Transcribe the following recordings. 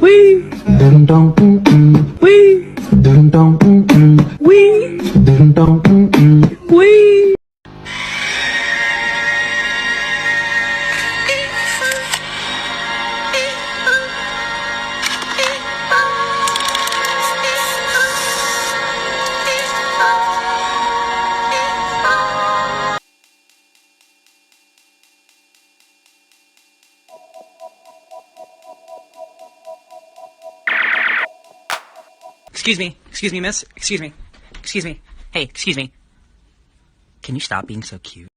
Wee. Dum dum wee. Dum dum wee. Dum dum wee. Excuse me, miss. Excuse me. Hey, excuse me. Can you stop being so cute?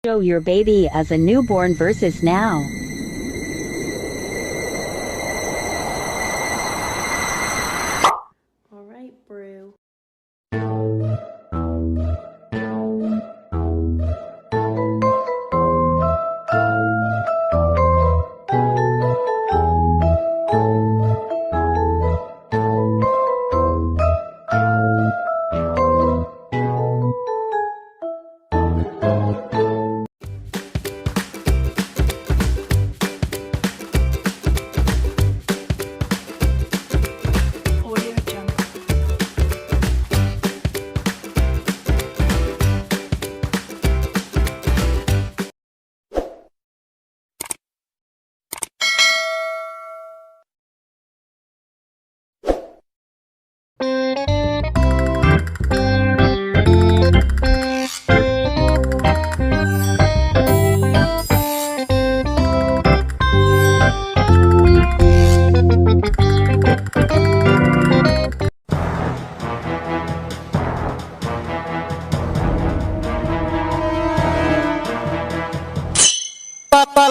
Show your baby as a newborn versus now. All right, Brew.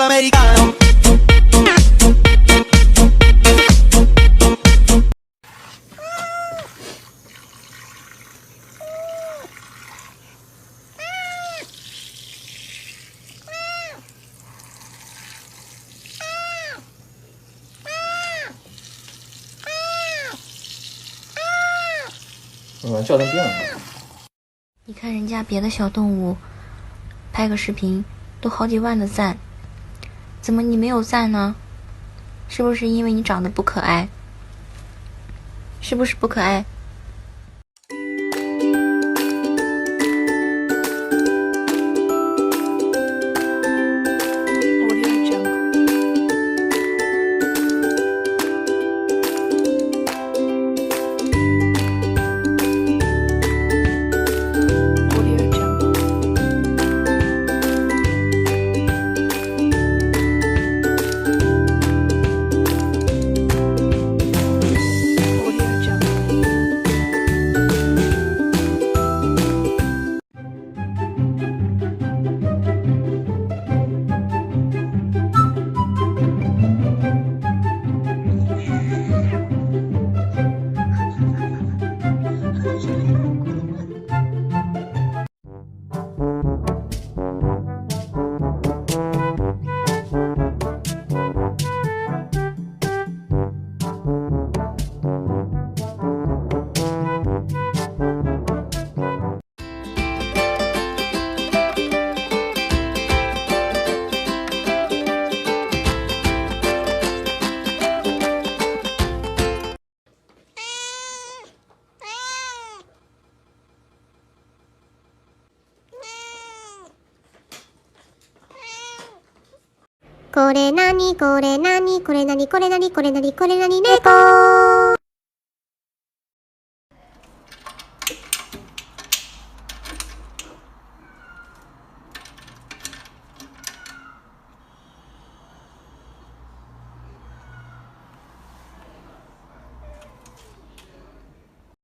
Americano. 叫成病了。你看人家别的小动物，拍个视频都好几万的赞，怎么你没有赞呢？是不是因为你长得不可爱？是不是不可爱？これなにこれなにこれなにこれなにこれなにこれなに猫